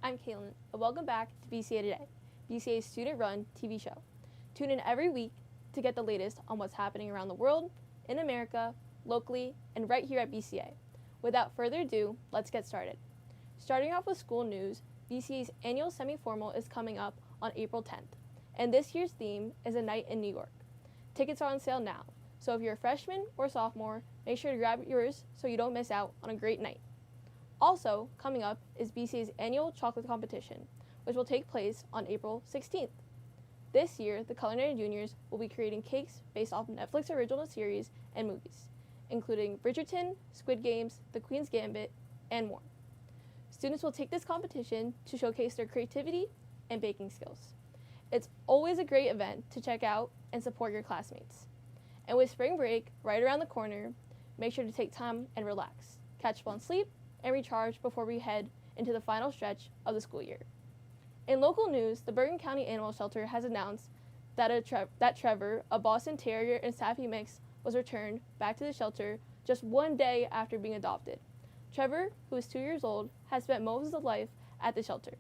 I'm Kaylin, and welcome back to BCA Today, BCA's student-run TV show. Tune in every week to get the latest on what's happening around the world, in America, locally, and right here at BCA. Without further ado, let's get started. Starting off with school news, BCA's annual semi-formal is coming up on April 10th, and this year's theme is A Night in New York. Tickets are on sale now, so if you're a freshman or sophomore, make sure to grab yours so you don't miss out on a great night. Also, coming up is BCA's annual chocolate competition, which will take place on April 16th. This year, the Culinary Juniors will be creating cakes based off Netflix original series and movies, including Bridgerton, Squid Games, The Queen's Gambit, and more. Students will take this competition to showcase their creativity and baking skills. It's always a great event to check out and support your classmates. And with spring break right around the corner, make sure to take time and relax, catch up on sleep, and recharge before we head into the final stretch of the school year. In local news, the Bergen County Animal Shelter has announced that Trevor, a Boston Terrier and Staffy mix, was returned back to the shelter just one day after being adopted. Trevor, who is 2 years old, has spent most of his life at the shelter.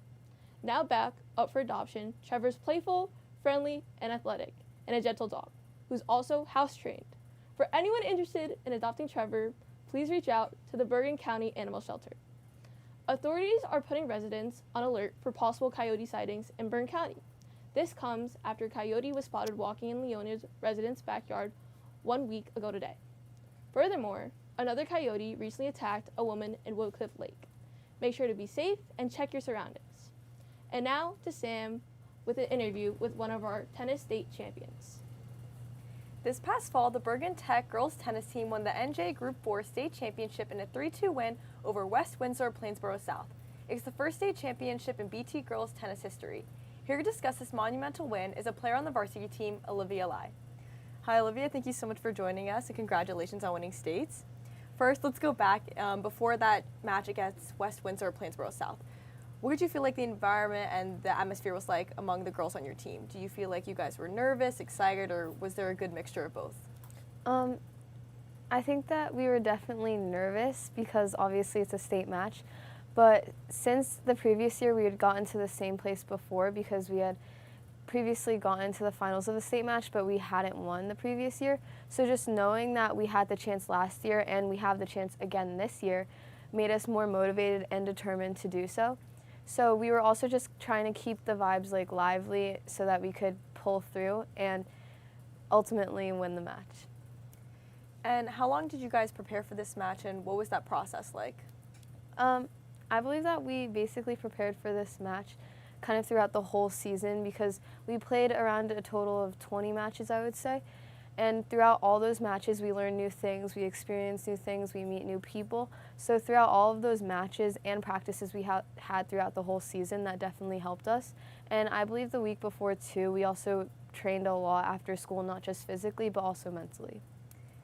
Now back up for adoption, Trevor's playful, friendly, and athletic, and a gentle dog, who's also house-trained. For anyone interested in adopting Trevor, please reach out to the Bergen County Animal Shelter. Authorities are putting residents on alert for possible coyote sightings in Bergen County. This comes after a coyote was spotted walking in Leona's residence backyard 1 week ago today. Furthermore, another coyote recently attacked a woman in Woodcliff Lake. Make sure to be safe and check your surroundings. And now to Sam with an interview with one of our tennis state champions. This past fall, the Bergen Tech girls tennis team won the NJ Group 4 state championship in a 3-2 win over West Windsor Plainsboro South. It's the first state championship in BT girls tennis history. Here to discuss this monumental win is a player on the varsity team, Olivia. Hi Olivia, thank you so much for joining us and congratulations on winning states. First, let's go back before that match against West Windsor Plainsboro South. What did you feel like the environment and the atmosphere was like among the girls on your team? Do you feel like you guys were nervous, excited, or was there a good mixture of both? I think that we were definitely nervous because obviously it's a state match. But since the previous year we had gotten to the same place before because we had previously gotten to the finals of the state match, but we hadn't won the previous year. So just knowing that we had the chance last year and we have the chance again this year made us more motivated and determined to do so. So we were also just trying to keep the vibes like lively so that we could pull through and ultimately win the match. And how long did you guys prepare for this match and what was that process like? I believe that we basically prepared for this match kind of throughout the whole season because we played around a total of 20 matches, I would say. And throughout all those matches, we learn new things, we experience new things, we meet new people. So throughout all of those matches and practices we had throughout the whole season, that definitely helped us. And I believe the week before, too, we also trained a lot after school, not just physically, but also mentally.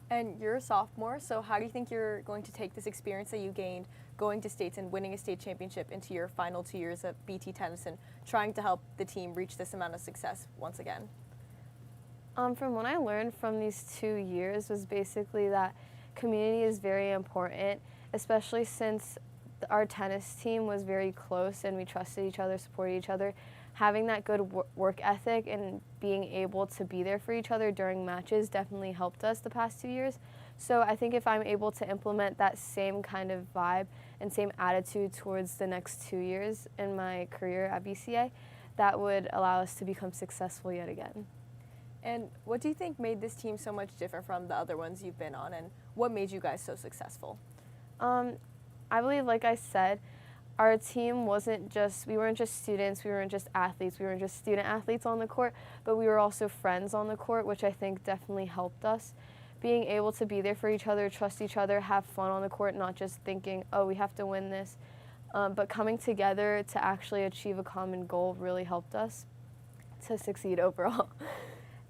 And you're a sophomore, so how do you think you're going to take this experience that you gained going to states and winning a state championship into your final 2 years of BT tennis and trying to help the team reach this amount of success once again? From what I learned from these 2 years was basically that community is very important, especially since our tennis team was very close and we trusted each other, supported each other. Having that good work ethic and being able to be there for each other during matches definitely helped us the past 2 years. So I think if I'm able to implement that same kind of vibe and same attitude towards the next 2 years in my career at BCA, that would allow us to become successful yet again. And what do you think made this team so much different from the other ones you've been on, and what made you guys so successful? I believe, like I said, our team we weren't just students, we weren't just athletes, we weren't just student athletes on the court, but we were also friends on the court, which I think definitely helped us. Being able to be there for each other, trust each other, have fun on the court, not just thinking, oh, we have to win this, but coming together to actually achieve a common goal really helped us to succeed overall.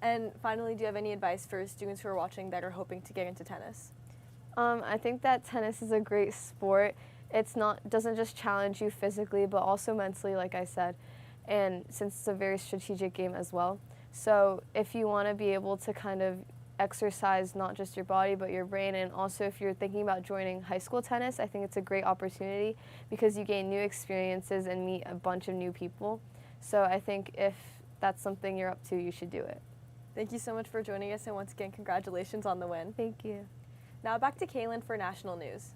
And finally, do you have any advice for students who are watching that are hoping to get into tennis? I think that tennis is a great sport. Doesn't just challenge you physically, but also mentally, like I said, and since it's a very strategic game as well. So if you want to be able to kind of exercise not just your body but your brain. And also, if you're thinking about joining high school tennis, I think it's a great opportunity because you gain new experiences and meet a bunch of new people. So I think if that's something you're up to, you should do it. Thank you so much for joining us, and once again, congratulations on the win. Thank you. Now back to Kaylin for national news.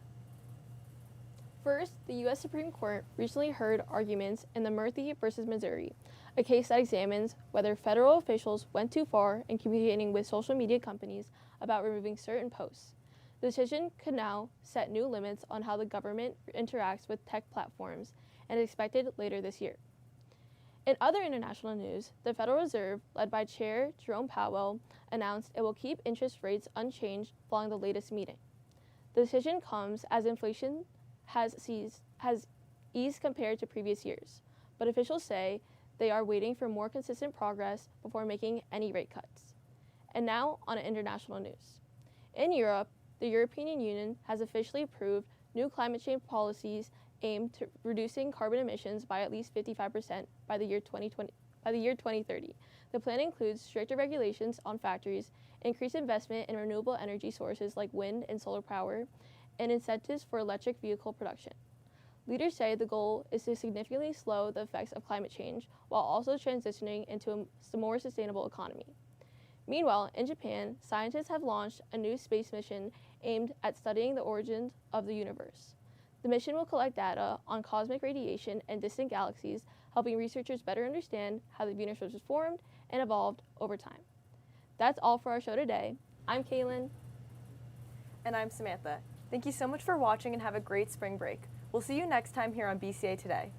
First, the U.S. Supreme Court recently heard arguments in the Murphy versus Missouri, a case that examines whether federal officials went too far in communicating with social media companies about removing certain posts. The decision could now set new limits on how the government interacts with tech platforms and is expected later this year. In other international news, the Federal Reserve, led by Chair Jerome Powell, announced it will keep interest rates unchanged following the latest meeting. The decision comes as inflation has eased compared to previous years, but officials say they are waiting for more consistent progress before making any rate cuts. And now on to international news. In Europe, the European Union has officially approved new climate change policies aimed to reducing carbon emissions by at least 55% by the year 2030. The plan includes stricter regulations on factories, increased investment in renewable energy sources like wind and solar power, and incentives for electric vehicle production. Leaders say the goal is to significantly slow the effects of climate change while also transitioning into a more sustainable economy. Meanwhile, in Japan, scientists have launched a new space mission aimed at studying the origins of the universe. The mission will collect data on cosmic radiation and distant galaxies, helping researchers better understand how the universe was formed and evolved over time. That's all for our show today. I'm Kaylin. And I'm Samantha. Thank you so much for watching and have a great spring break. We'll see you next time here on BCA Today.